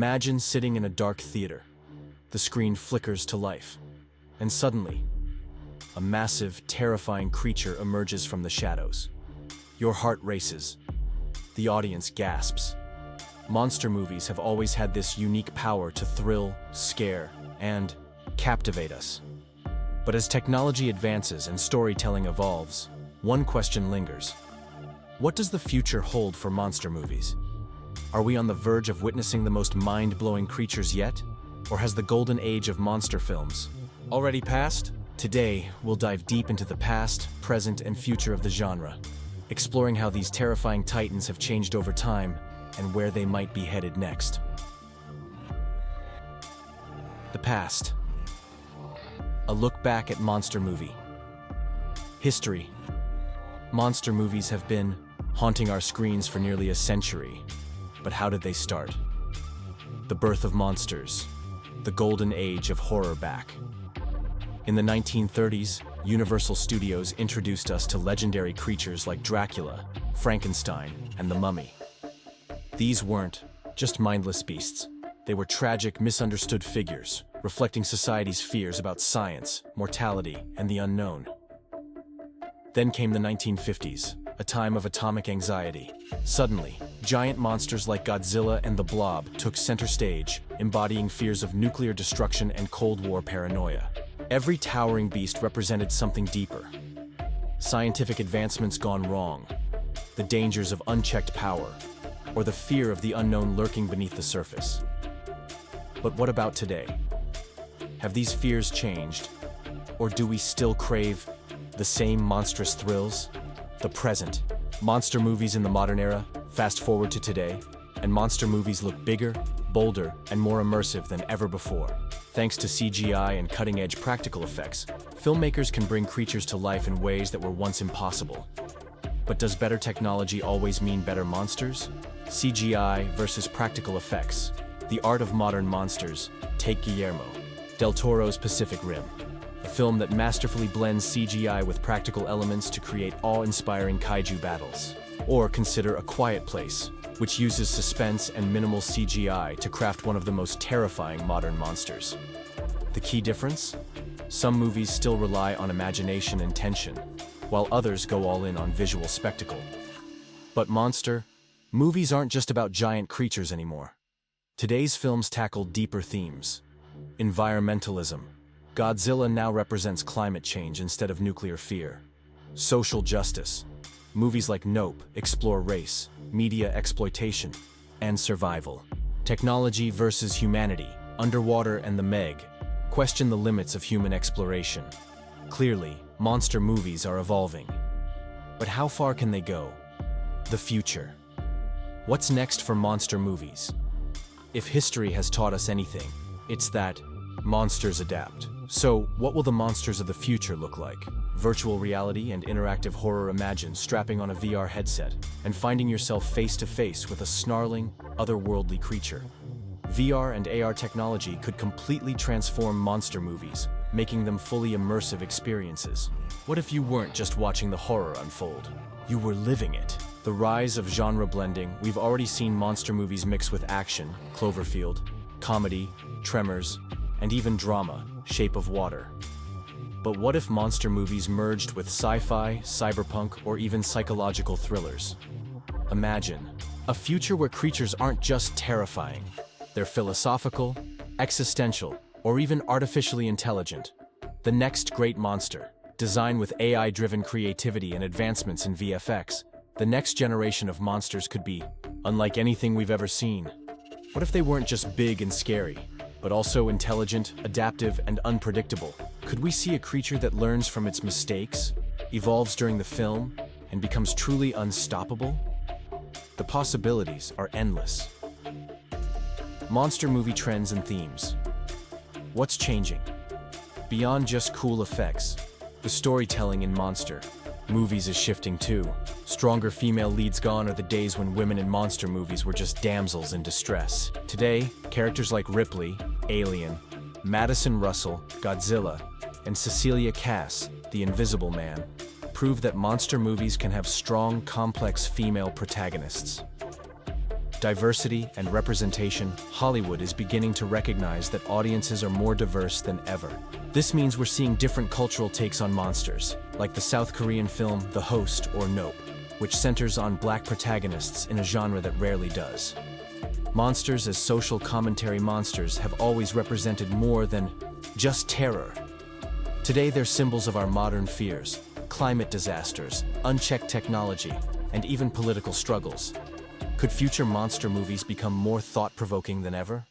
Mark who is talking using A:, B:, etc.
A: Imagine sitting in a dark theater. The screen flickers to life, and suddenly, a massive, terrifying creature emerges from the shadows. Your heart races. The audience gasps. Monster movies have always had this unique power to thrill, scare, and captivate us. But as technology advances and storytelling evolves, one question lingers. What does the future hold for monster movies? Are we on the verge of witnessing the most mind-blowing creatures yet? Or has the golden age of monster films already passed? Today, we'll dive deep into the past, present, and future of the genre, exploring how these terrifying titans have changed over time and where they might be headed next. The past. A look back at monster movie. History. Monster movies have been haunting our screens for nearly a century. But how did they start? The birth of monsters. The golden age of horror back. In the 1930s, Universal Studios introduced us to legendary creatures like Dracula, Frankenstein, and the Mummy. These weren't just mindless beasts. They were tragic, misunderstood figures, reflecting society's fears about science, mortality, and the unknown. Then came the 1950s, a time of atomic anxiety. Suddenly, giant monsters like Godzilla and the Blob took center stage, embodying fears of nuclear destruction and Cold War paranoia. Every towering beast represented something deeper. Scientific advancements gone wrong, the dangers of unchecked power, or the fear of the unknown lurking beneath the surface. But what about today? Have these fears changed? Or do we still crave the same monstrous thrills? The present. Monster movies in the modern era, fast forward to today, and monster movies look bigger, bolder, and more immersive than ever before. Thanks to CGI and cutting-edge practical effects, filmmakers can bring creatures to life in ways that were once impossible. But does better technology always mean better monsters? CGI versus practical effects. The art of modern monsters. Take Guillermo del Toro's Pacific Rim, a film that masterfully blends CGI with practical elements to create awe-inspiring kaiju battles. Or consider A Quiet Place, which uses suspense and minimal CGI to craft one of the most terrifying modern monsters. The key difference? Some movies still rely on imagination and tension, while others go all in on visual spectacle. But monster movies aren't just about giant creatures anymore. Today's films tackle deeper themes. Environmentalism. Godzilla now represents climate change instead of nuclear fear. Social justice. Movies like Nope explore race, media exploitation, and survival. Technology versus humanity. Underwater and the Meg question the limits of human exploration. Clearly, monster movies are evolving. But how far can they go? The future. What's next for monster movies? If history has taught us anything, it's that monsters adapt. So, what will the monsters of the future look like? Virtual reality and interactive horror. Imagine strapping on a VR headset and finding yourself face to face with a snarling, otherworldly creature. VR and AR technology could completely transform monster movies, making them fully immersive experiences. What if you weren't just watching the horror unfold? You were living it. The rise of genre blending. We've already seen monster movies mix with action, Cloverfield, comedy, Tremors, and even drama, Shape of Water. But what if monster movies merged with sci-fi, cyberpunk, or even psychological thrillers? Imagine a future where creatures aren't just terrifying. They're philosophical, existential, or even artificially intelligent. The next great monster, designed with AI-driven creativity and advancements in VFX, the next generation of monsters could be unlike anything we've ever seen. What if they weren't just big and scary, but also intelligent, adaptive, and unpredictable? Could we see a creature that learns from its mistakes, evolves during the film, and becomes truly unstoppable? The possibilities are endless. Monster movie trends and themes. What's changing? Beyond just cool effects, the storytelling in monster movies is shifting too. Stronger female leads. Gone are the days when women in monster movies were just damsels in distress. Today, characters like Ripley, Alien, Madison Russell, Godzilla, and Cecilia Cass, the Invisible Man, prove that monster movies can have strong, complex female protagonists. diversity and representation, Hollywood is beginning to recognize that audiences are more diverse than ever. This means we're seeing different cultural takes on monsters, like the South Korean film The Host or Nope, which centers on Black protagonists in a genre that rarely does. Monsters as social commentary monsters have always represented more than just terror. Today they're symbols of our modern fears, climate disasters, unchecked technology, and even political struggles. Could future monster movies become more thought-provoking than ever?